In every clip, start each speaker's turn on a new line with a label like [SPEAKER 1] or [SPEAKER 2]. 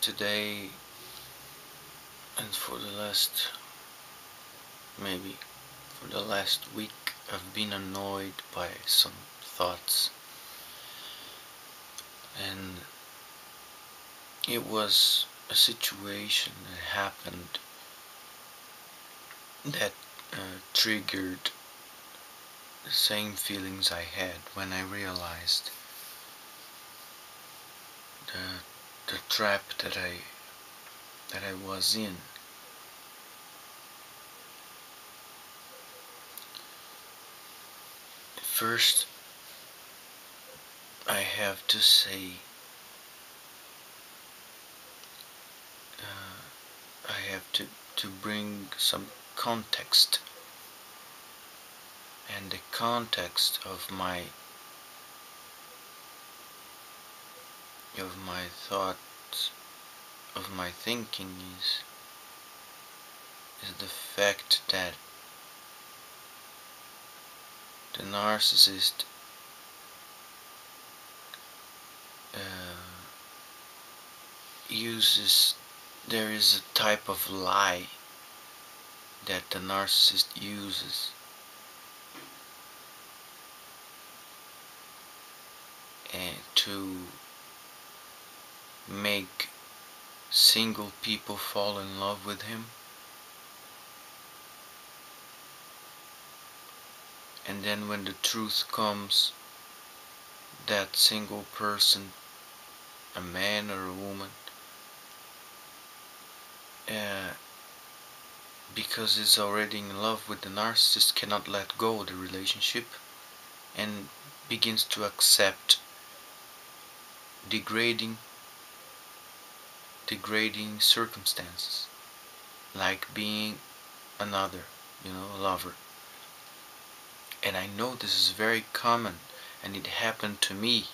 [SPEAKER 1] Today and for the last maybe for the last week I've been annoyed by some thoughts, and it was a situation that happened that triggered the same feelings I had when I realized the trap that I was in. First, I have to say I have to bring some context, and the context of my thoughts, of my thinking is the fact that the narcissist uses there is a type of lie that the narcissist uses to make single people fall in love with him, and then when the truth comes, that single person, a man or a woman, because it's already in love with the narcissist, cannot let go of the relationship and begins to accept degrading circumstances, like being another, lover. And I know this is very common, and it happened to me.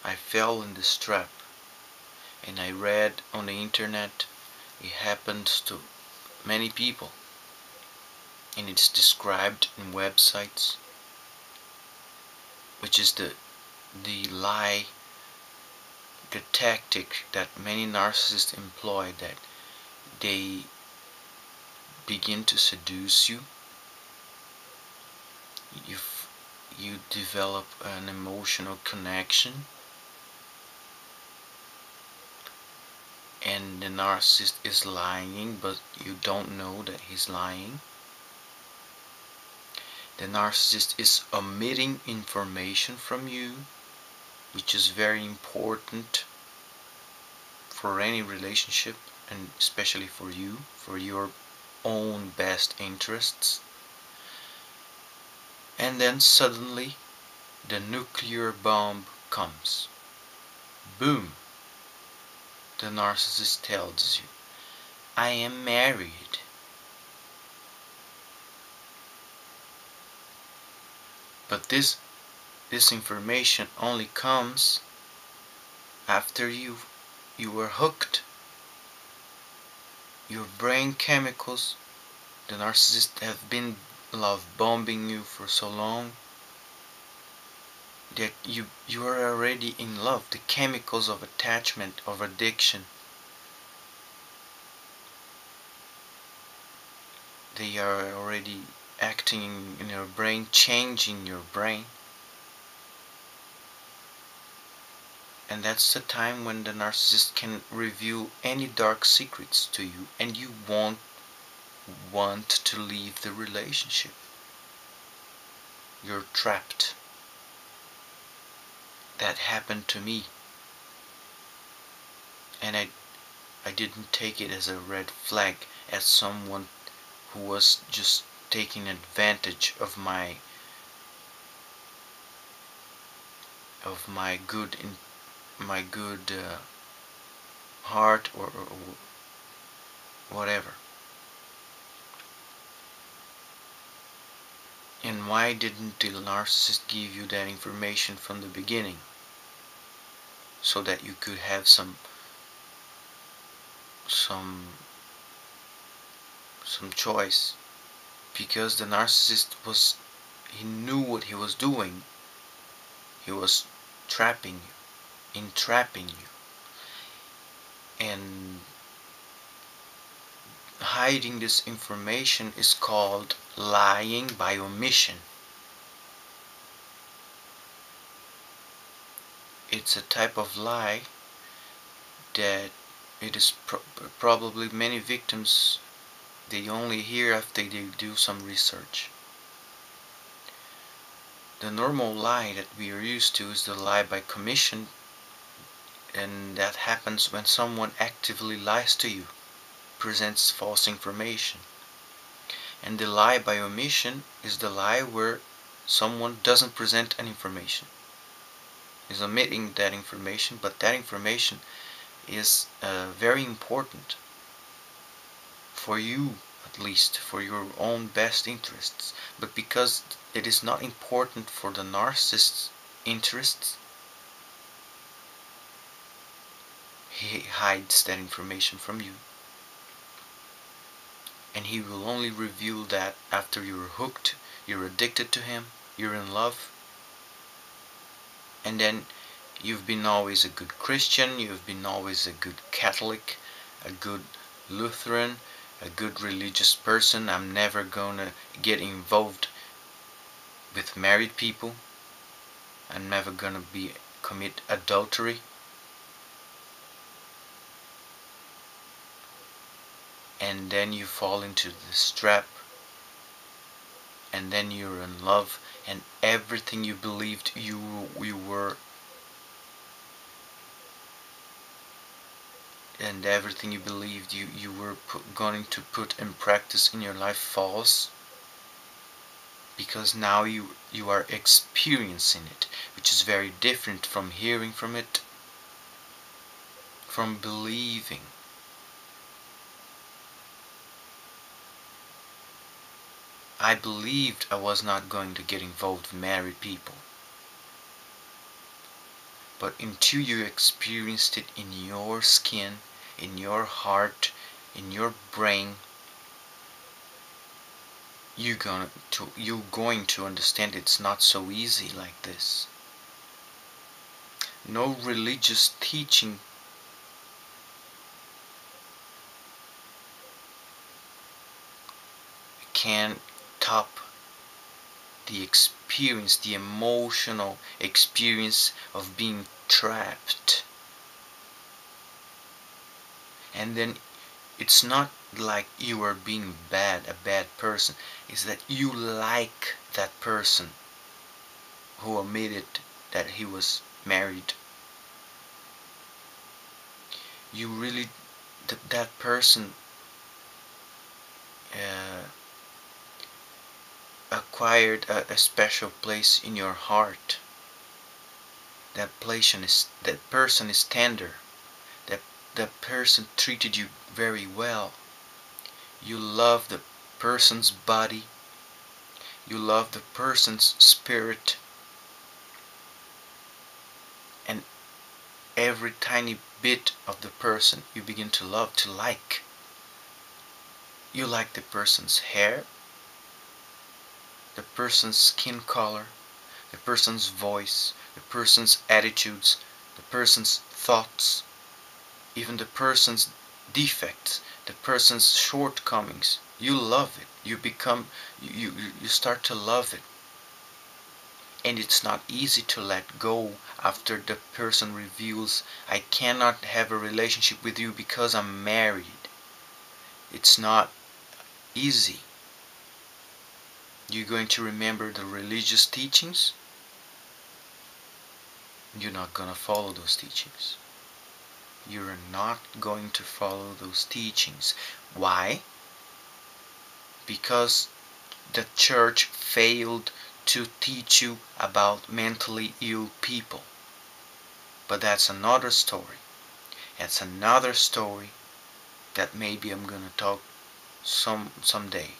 [SPEAKER 1] I fell in this trap, and I read on the internet it happens to many people, and it's described in websites, which is the lie, the tactic that many narcissists employ, that they begin to seduce you. You develop an emotional connection, and the narcissist is lying, but you don't know that he's lying. The narcissist is omitting information from you, which is very important for any relationship, and especially for you, for your own best interests. And then suddenly the nuclear bomb comes. Boom! The narcissist tells you, I am married. But this information only comes after you were hooked. Your brain chemicals, the narcissist have been love bombing you for so long that you are already in love. The chemicals of attachment, of addiction, they are already acting in your brain, changing your brain. And that's the time when the narcissist can reveal any dark secrets to you, and you won't want to leave the relationship. You're trapped. That happened to me, and I didn't take it as a red flag, as someone who was just taking advantage of my good heart, or whatever. And why didn't the narcissist give you that information from the beginning, so that you could have some choice? Because the narcissist he knew what he was doing. He was entrapping you. And hiding this information is called lying by omission. It's a type of lie that it is probably many victims, they only hear after they do some research. The normal lie that we are used to is the lie by commission, and that happens when someone actively lies to you, presents false information. And the lie by omission is the lie where someone doesn't present an information, is omitting that information, but that information is very important for you, at least for your own best interests. But because it is not important for the narcissist's interests, he hides that information from you. And he will only reveal that after you're hooked, you're addicted to him, you're in love, and then you've been always a good Christian, you've been always a good Catholic, a good Lutheran, a good religious person. I'm never gonna get involved with married people. I'm never gonna commit adultery. And then you fall into this trap, and then you're in love, and everything you believed you were, and everything you believed you were going to put in practice in your life falls, because now you are experiencing it, which is very different from hearing from it, from believing. I believed I was not going to get involved with married people. But until you experienced it in your skin, in your heart, in your brain, you're going to understand it's not so easy like this. No religious teaching can top the experience, the emotional experience of being trapped. And then it's not like you are being a bad person. It's that you like that person who admitted that he was married. You really, that person acquired a special place in your heart. That person is tender. That person treated you very well. You love the person's body. You love the person's spirit. And every tiny bit of the person you begin to love, to like. You like the person's hair, the person's skin color, the person's voice, the person's attitudes, the person's thoughts, even the person's defects, the person's shortcomings. You love it. You start to love it. And it's not easy to let go after the person reveals, I cannot have a relationship with you because I'm married. It's not easy. You're going to remember the religious teachings. You're not going to follow those teachings. You're not going to follow those teachings. Why? Because the church failed to teach you about mentally ill people. But that's another story. That's another story that maybe I'm going to talk someday.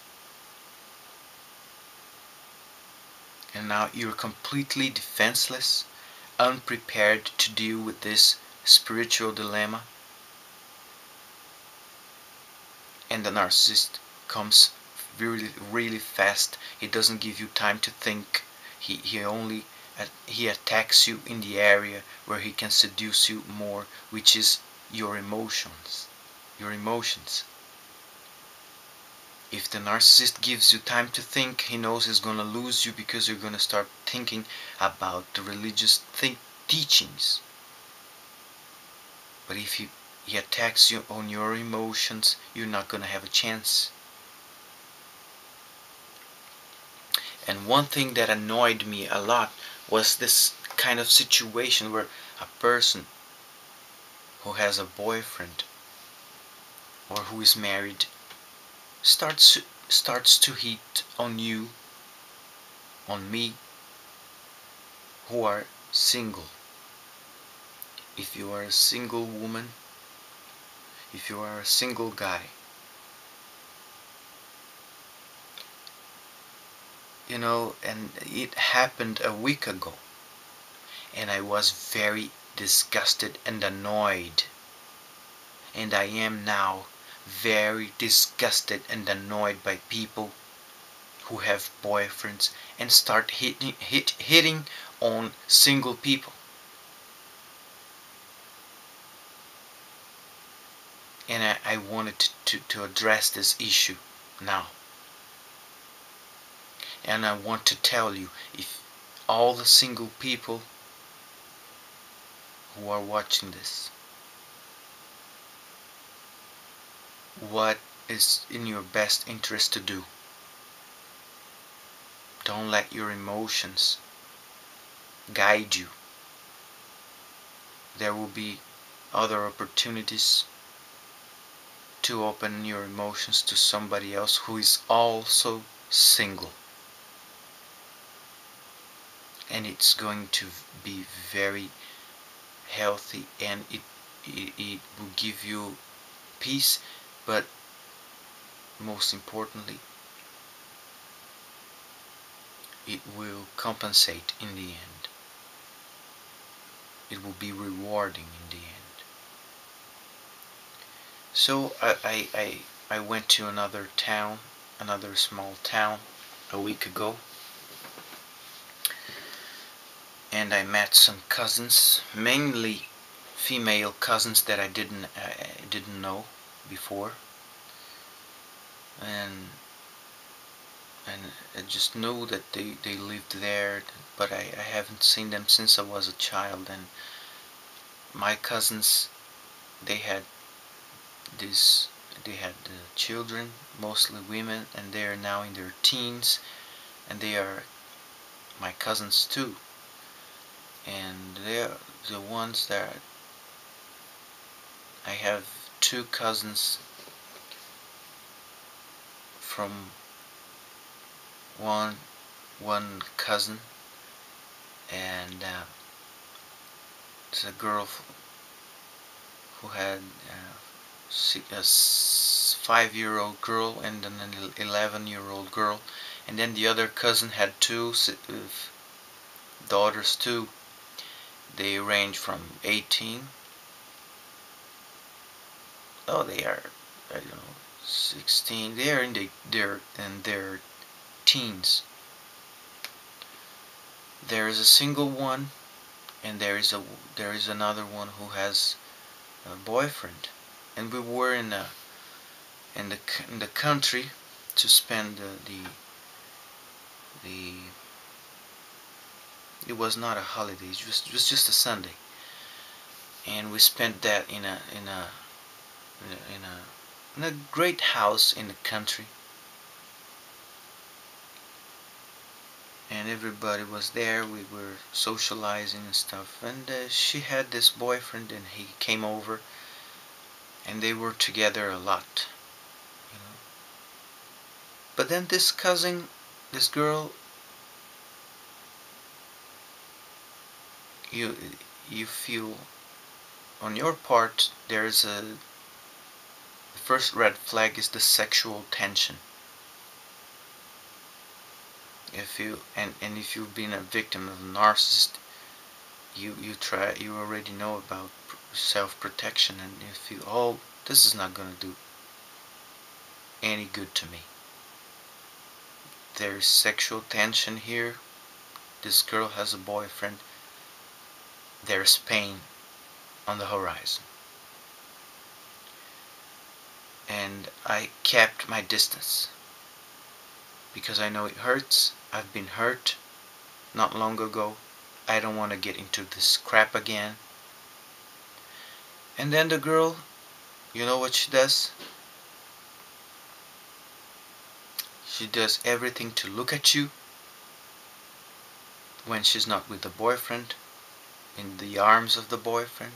[SPEAKER 1] And now you're completely defenseless, unprepared to deal with this spiritual dilemma. And the narcissist comes really fast. He doesn't give you time to think. He attacks you in the area where he can seduce you more, which is your emotions. Your emotions. If the narcissist gives you time to think, he knows he's gonna lose you because you're gonna start thinking about the religious teachings. But if he attacks you on your emotions, you're not gonna have a chance. And one thing that annoyed me a lot was this kind of situation where a person who has a boyfriend or who is married starts to hit on you, on me, who are single. If you are a single woman, if you are a single guy, you know, and it happened a week ago, and I was very disgusted and annoyed. And I am now very disgusted and annoyed by people who have boyfriends and start hitting on single people. And I wanted to address this issue now. And I want to tell you, if all the single people who are watching this, what is in your best interest to do? Don't let your emotions guide you. There will be other opportunities to open your emotions to somebody else who is also single. And it's going to be very healthy, and it will give you peace, but most importantly, it will compensate in the end. It will be rewarding in the end. So I went to another town, another small town, a week ago, and I met some cousins, mainly female cousins that I didn't know before, and I just know that they lived there, but I haven't seen them since I was a child. And my cousins, they had this they had children, mostly women, and they are now in their teens, and they are my cousins too. And they're the ones that I have two cousins from one cousin, and it's a girl who had a 5-year-old girl and an 11-year-old girl, and then the other cousin had two daughters too. They range from 18. Oh, they are, I don't know, 16. They are in their teens. There is a single one, and there is another one who has a boyfriend. And we were in the country to spend the it was not a holiday. It was just a Sunday, and we spent that in a great house in the country, and everybody was there. We were socializing and stuff, and she had this boyfriend, and he came over, and they were together a lot, you know. But then this cousin, this girl, you feel on your part there's the first red flag is the sexual tension. If you've been a victim of a narcissist, you already know about self-protection, and you feel, oh, this is not gonna do any good to me. There's sexual tension here. This girl has a boyfriend. There's pain on the horizon. and I kept my distance because I know it hurts. I've been hurt not long ago. I don't want to get into this crap again. And then the girl, you know what she does? She does everything to look at you when she's not with the boyfriend, in the arms of the boyfriend,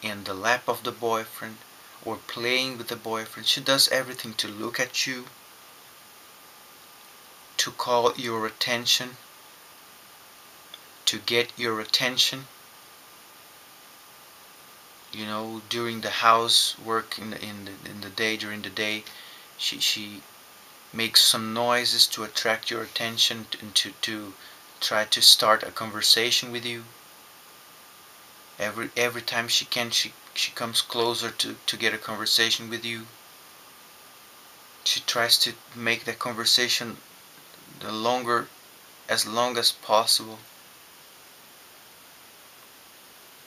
[SPEAKER 1] in the lap of the boyfriend, or playing with the boyfriend. She does everything to look at you, to call your attention, to get your attention. You know, during the housework in the day, during the day, she makes some noises to attract your attention and to try to start a conversation with you. Every time she can, she comes closer to get a conversation with you. She tries to make the conversation as long as possible,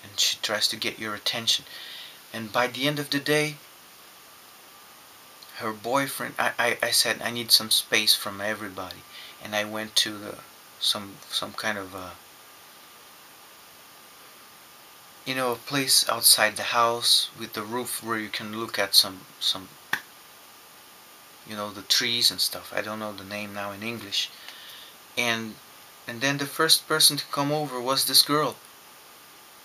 [SPEAKER 1] and she tries to get your attention. And by the end of the day, her boyfriend, I said I need some space from everybody, and I went to some kind of a place outside the house with the roof where you can look at some the trees and stuff. I don't know the name now in English. And then the first person to come over was this girl,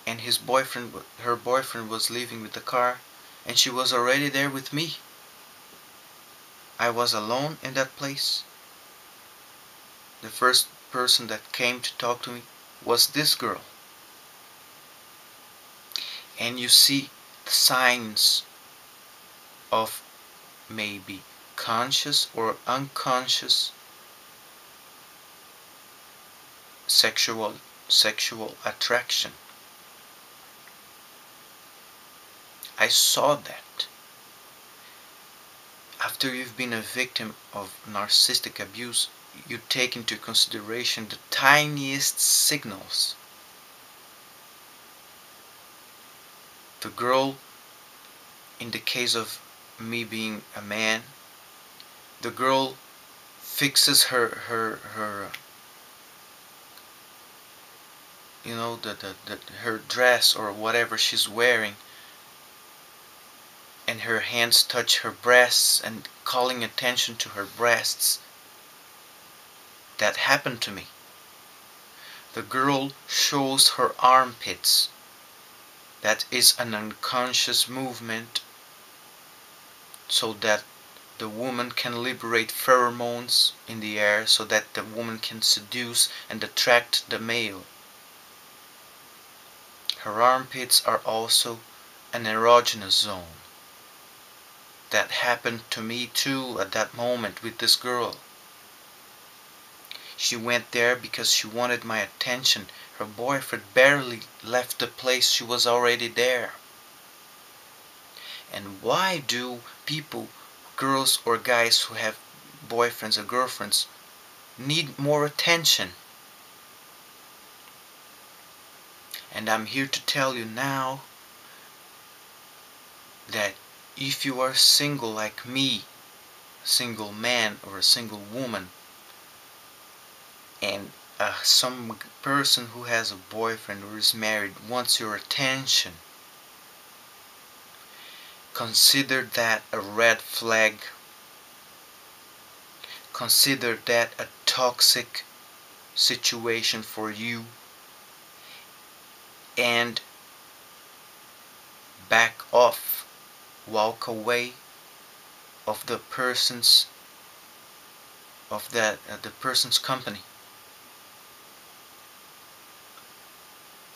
[SPEAKER 1] and her boyfriend was leaving with the car, and she was already there with me. I was alone in that place. The first person that came to talk to me was this girl. And you see the signs of maybe conscious or unconscious sexual attraction. I saw that. After you've been a victim of narcissistic abuse, you take into consideration the tiniest signals. The girl, in the case of me being a man, the girl fixes her her dress or whatever she's wearing, and her hands touch her breasts and calling attention to her breasts. That happened to me. The girl shows her armpits. That is an unconscious movement so that the woman can liberate pheromones in the air, so that the woman can seduce and attract the male. Her armpits are also an erogenous zone. That happened to me too at that moment with this girl. She went there because she wanted my attention. Her boyfriend barely left the place, she was already there. And why do people, girls or guys who have boyfriends or girlfriends, need more attention? And I'm here to tell you now that if you are single like me, a single man or a single woman, and some person who has a boyfriend or is married wants your attention, consider that a red flag. Consider that a toxic situation for you, and back off, walk away of the person's company.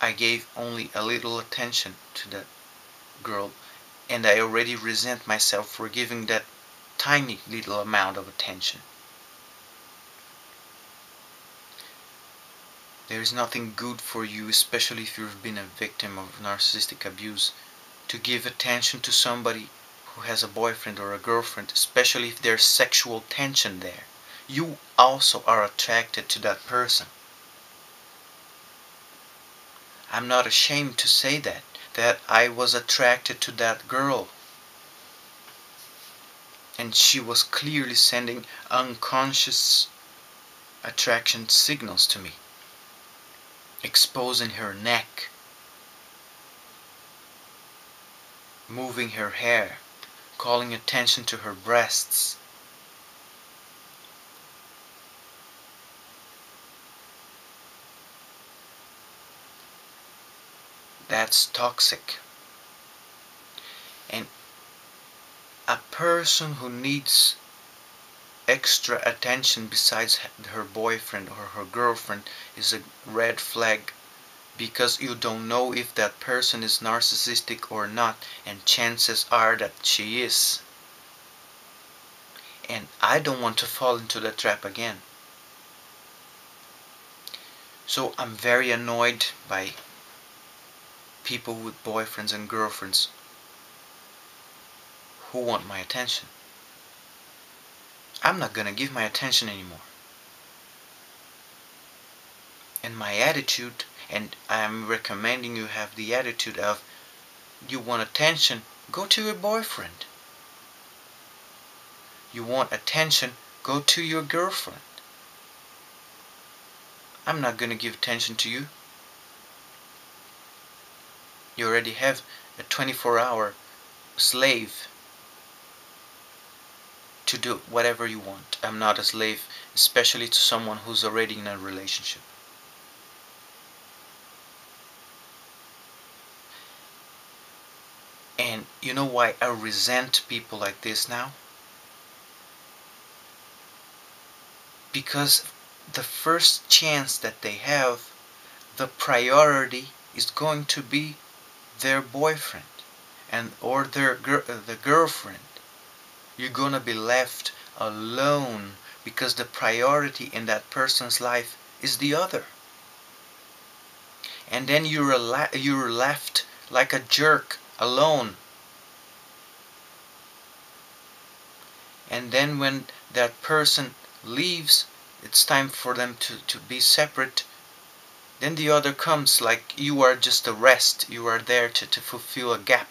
[SPEAKER 1] I gave only a little attention to that girl, and I already resent myself for giving that tiny little amount of attention. There is nothing good for you, especially if you've been a victim of narcissistic abuse, to give attention to somebody who has a boyfriend or a girlfriend, especially if there's sexual tension there. You also are attracted to that person. I'm not ashamed to say that I was attracted to that girl. And she was clearly sending unconscious attraction signals to me, exposing her neck, moving her hair, calling attention to her breasts. That's toxic. And a person who needs extra attention besides her boyfriend or her girlfriend is a red flag, because you don't know if that person is narcissistic or not, and chances are that she is. And I don't want to fall into the trap again. So I'm very annoyed by people with boyfriends and girlfriends who want my attention. I'm not gonna give my attention anymore. And my attitude, and I'm recommending you have the attitude of, you want attention, go to your boyfriend. You want attention, go to your girlfriend. I'm not gonna give attention to you. You already have a 24-hour slave to do whatever you want. I'm not a slave, especially to someone who's already in a relationship. And you know why I resent people like this now? Because the first chance that they have, the priority is going to be their boyfriend and or the girlfriend. You're gonna be left alone because the priority in that person's life is the other. And then you're left like a jerk, alone. And then when that person leaves, it's time for them to be separate. Then the other comes like you are just a rest. You are there to fulfill a gap.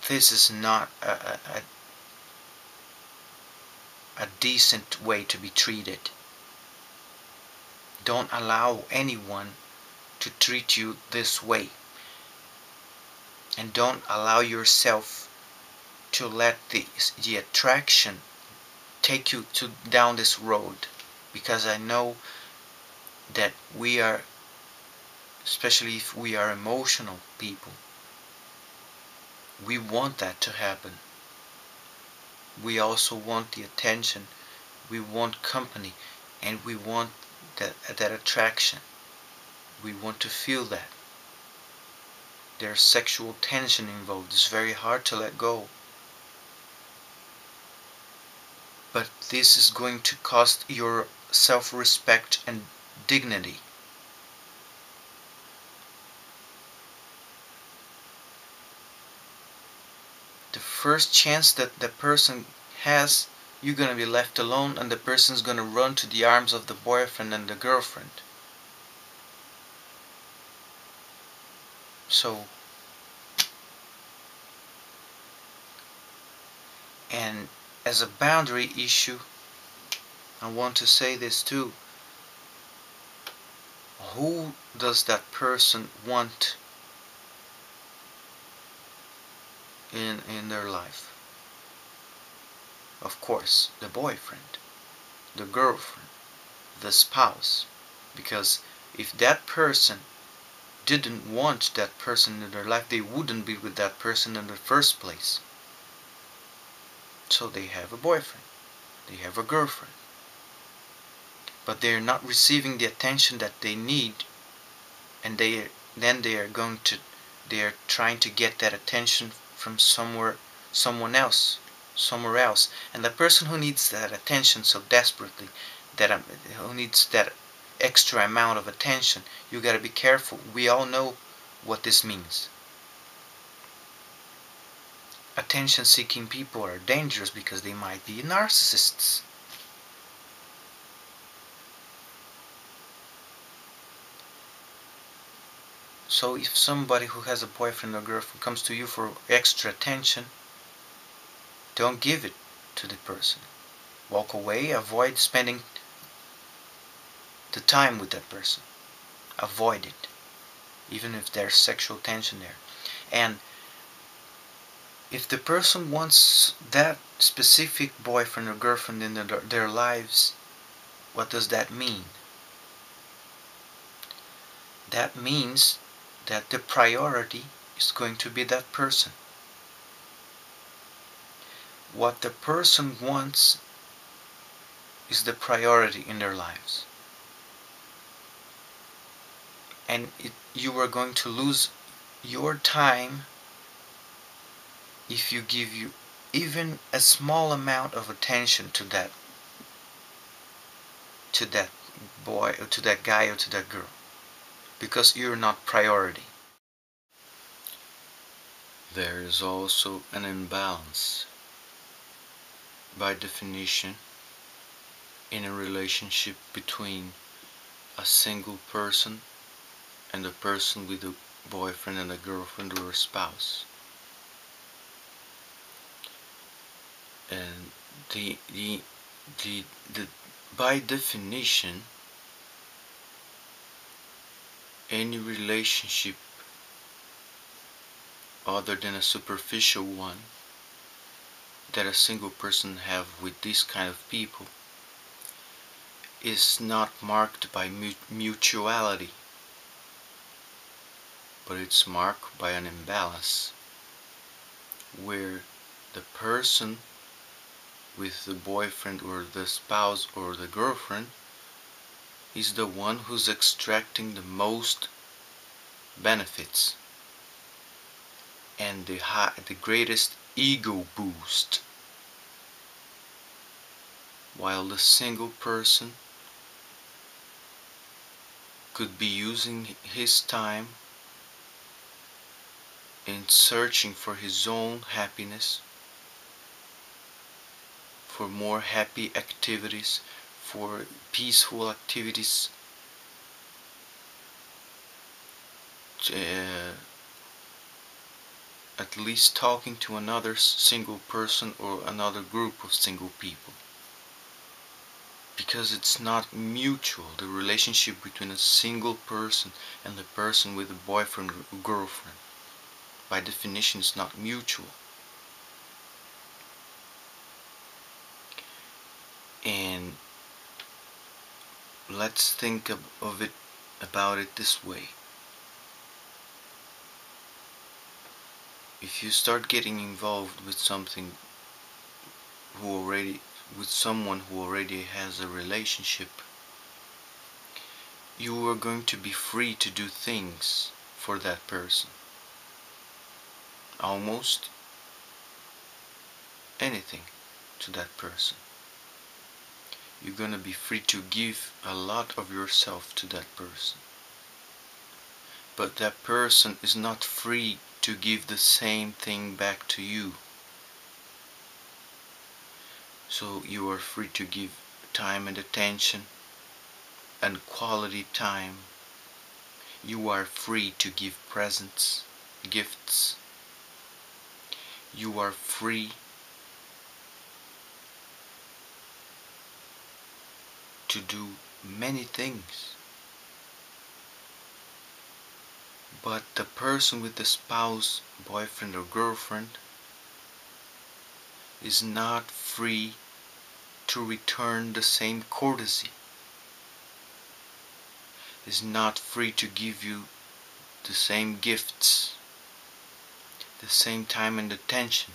[SPEAKER 1] This is not a decent way to be treated. Don't allow anyone to treat you this way. And don't allow yourself to let the attraction take you down this road. Because I know that we are, especially if we are emotional people, we want that to happen. We also want the attention, we want company, and we want that attraction. We want to feel that. There's sexual tension involved. It's very hard to let go. But this is going to cost your self-respect and dignity. The first chance that the person has, you're gonna be left alone, and the person's gonna run to the arms of the boyfriend and the girlfriend. So, and as a boundary issue, I want to say this too. Who does that person want in their life? Of course, the boyfriend, the girlfriend, the spouse. Because if that person didn't want that person in their life, they wouldn't be with that person in the first place. So they have a boyfriend, they have a girlfriend, but they're not receiving the attention that they need, and they are trying to get that attention from someone else, somewhere else. And the person who needs that attention so desperately, who needs that extra amount of attention, you gotta be careful. We all know what this means. Attention-seeking people are dangerous because they might be narcissists. So if somebody who has a boyfriend or girlfriend comes to you for extra attention, Don't give it to the person. Walk away. Avoid spending the time with that person. Avoid it, even if there's sexual tension there. And if the person wants that specific boyfriend or girlfriend in their lives, what does that mean? That means that the priority is going to be that person. What the person wants is the priority in their lives. And you are going to lose your time if you give you even a small amount of attention to that boy or to that guy or to that girl, because you're not priority. There is also an imbalance by definition in a relationship between a single person and a person with a boyfriend and a girlfriend or a spouse. And the by definition, any relationship other than a superficial one that a single person have with this kind of people is not marked by mutuality, but it's marked by an imbalance where the person with the boyfriend or the spouse or the girlfriend is the one who's extracting the most benefits and the greatest ego boost, while the single person could be using his time in searching for his own happiness, for more happy activities, for peaceful activities, at least talking to another single person or another group of single people. Because it's not mutual, the relationship between a single person and the person with a boyfriend or girlfriend, by definition, is not mutual. And let's think about it this way. If you start getting involved with someone who already has a relationship, you are going to be free to do things for that person. Almost anything to that person. You're going to be free to give a lot of yourself to that person. But that person is not free to give the same thing back to you. So you are free to give time and attention and quality time. You are free to give presents, gifts. You are free to do many things. But the person with the spouse, boyfriend or girlfriend is not free to return the same courtesy, is not free to give you the same gifts, the same time and attention,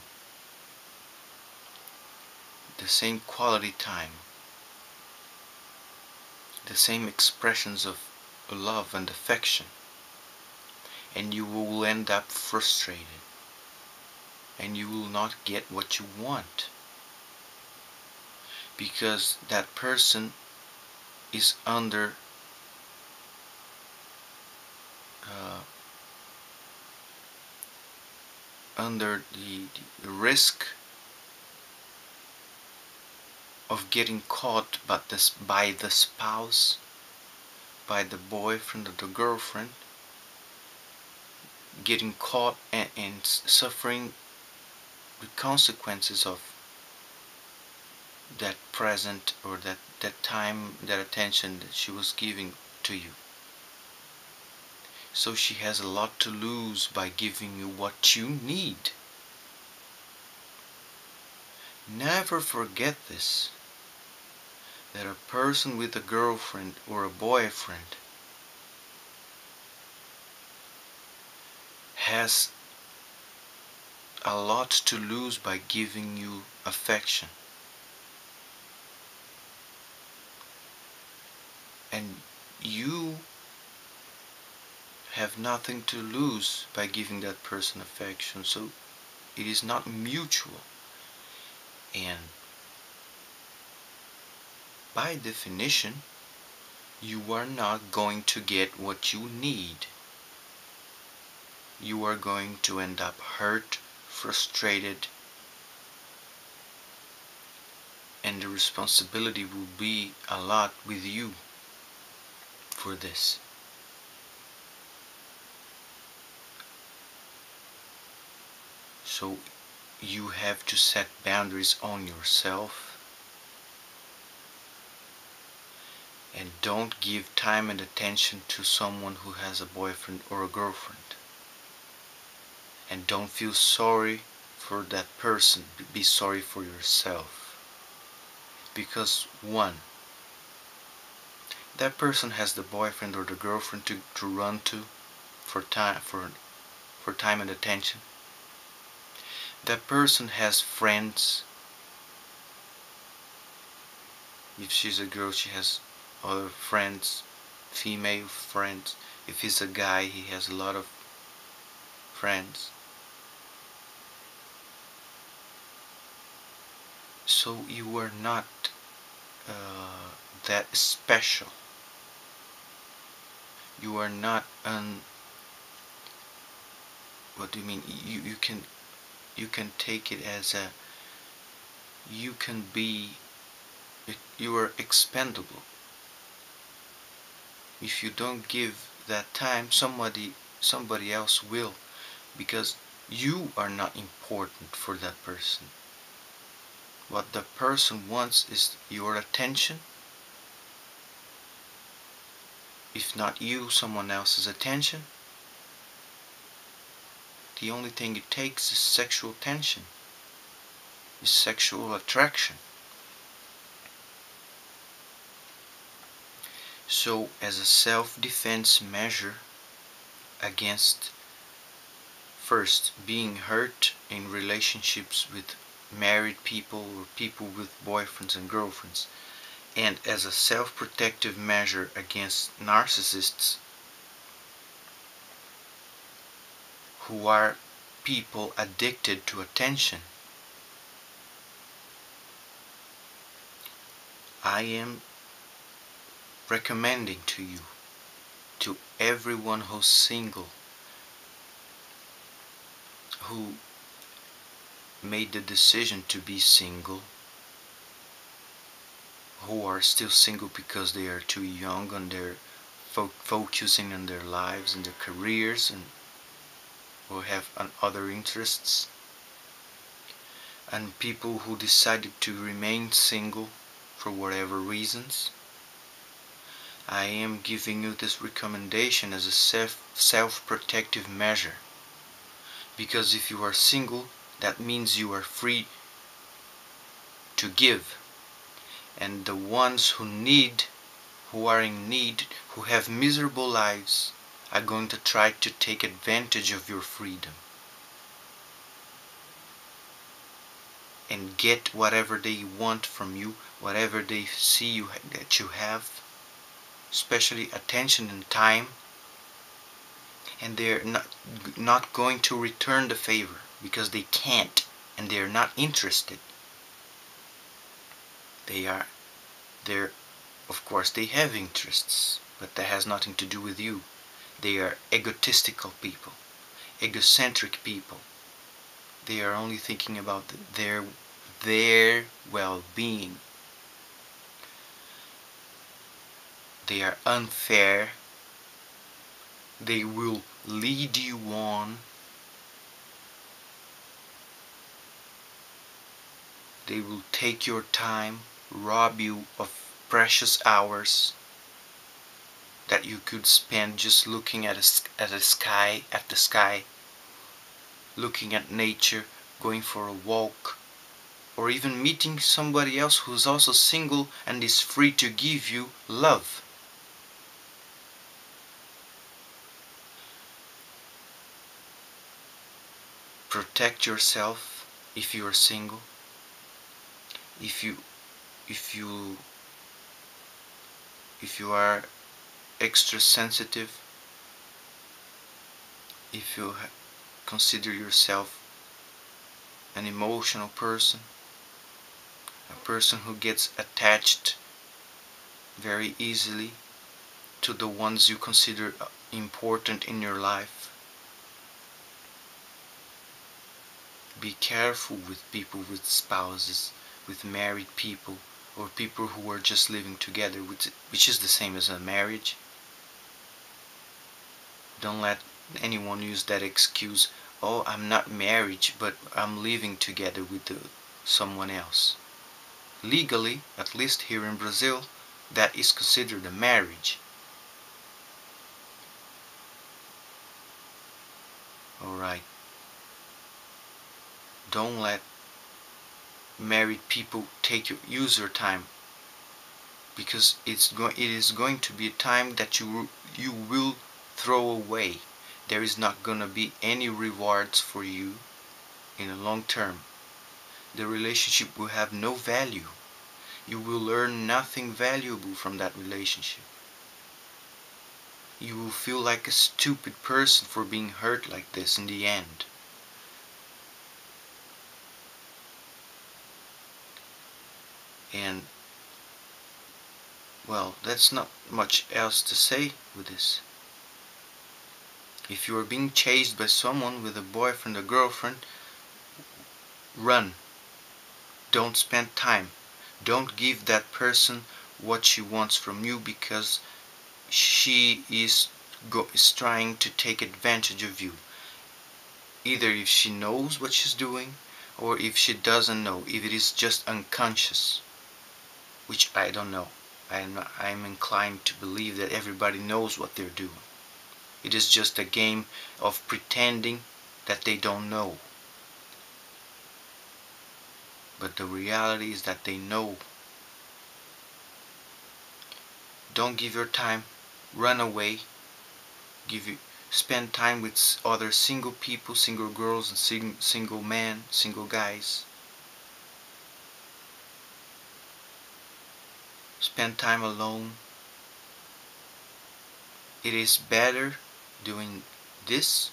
[SPEAKER 1] the same quality time, the same expressions of love and affection. And you will end up frustrated, and you will not get what you want, because that person is under the risk of getting caught by the spouse, by the boyfriend or the girlfriend, getting caught and suffering the consequences of that present or that time, that attention that she was giving to you. So she has a lot to lose by giving you what you need. Never forget this, that a person with a girlfriend or a boyfriend has a lot to lose by giving you affection. And you have nothing to lose by giving that person affection. So it is not mutual. And by definition, you are not going to get what you need. You are going to end up hurt, frustrated, and the responsibility will be a lot with you for this. So you have to set boundaries on yourself, and don't give time and attention to someone who has a boyfriend or a girlfriend. And don't feel sorry for that person. Be sorry for yourself. Because one, that person has the boyfriend or the girlfriend to run to for time and attention. That person has friends. If she's a girl, she has other friends, female friends. If he's a guy, he has a lot of friends. So you are not that special. You are not what do you mean? You can take it as a, you can be, you are expendable. If you don't give that time, somebody else will, because you are not important for that person. What the person wants is your attention. If not you, someone else's attention. The only thing it takes is sexual tension, is sexual attraction. So as a self-defense measure against, first, being hurt in relationships with married people or people with boyfriends and girlfriends, and as a self-protective measure against narcissists, who are people addicted to attention, I am recommending to you, to everyone who's single, who made the decision to be single, who are still single because they are too young and they're focusing on their lives and their careers, and who have other interests, and people who decided to remain single for whatever reasons. I am giving you this recommendation as a self-protective measure, because if you are single, that means you are free to give, and the ones who are in need, who have miserable lives, are going to try to take advantage of your freedom and get whatever they want from you, whatever they see that you have, especially attention and time, and they're not going to return the favor because they can't, and they're not interested. Of course they have interests, but that has nothing to do with you. They are egotistical people, egocentric people. They are only thinking about their well-being. They are unfair. They will lead you on. They will take your time, rob you of precious hours that you could spend just looking at the sky, looking at nature, going for a walk, or even meeting somebody else who's also single and is free to give you love. Protect yourself if you are single. If you if you if you are extra sensitive, if you consider yourself an emotional person, a person who gets attached very easily to the ones you consider important in your life, be careful with people with spouses, with married people, or people who are just living together, which is the same as a marriage. Don't let anyone use that excuse, oh, I'm not married, but I'm living together with someone else. Legally, at least here in Brazil, that is considered a marriage. Alright. Don't let married people use your time, because it is going to be a time that you will throw away. There is not gonna be any rewards for you in the long term. The relationship will have no value. You will learn nothing valuable from that relationship. You will feel like a stupid person for being hurt like this in the end. And well, that's not much else to say with this. If you are being chased by someone with a boyfriend or girlfriend, run. Don't spend time. Don't give that person what she wants from you, because she is trying to take advantage of you. Either if she knows what she's doing, or if she doesn't know, if it is just unconscious, which I don't know. I'm inclined to believe that everybody knows what they're doing. It is just a game of pretending that they don't know. But the reality is that they know. Don't give your time. Run away. Spend time with other single people, single girls and single men, single guys. Spend time alone. It is better doing this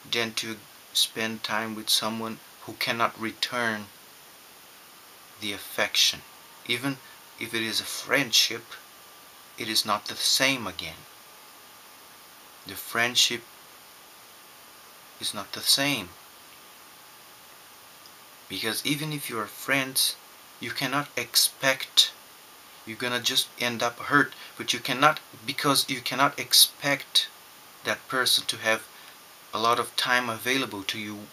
[SPEAKER 1] than to spend time with someone who cannot return the affection. Even if it is a friendship, it is not the same again. The friendship is not the same. Because even if you are friends, you cannot expect, you're gonna just end up hurt, but because you cannot expect that person to have a lot of time available to you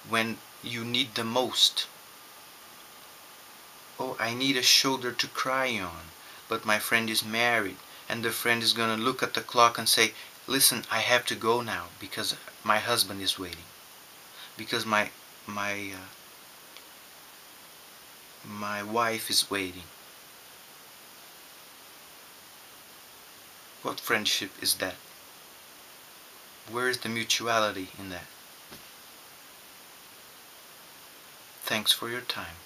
[SPEAKER 1] when you need the most. Oh, I need a shoulder to cry on, but my friend is married, and the friend is gonna look at the clock and say, listen, I have to go now because my husband is waiting, because my wife is waiting. What friendship is that? Where is the mutuality in that? Thanks for your time.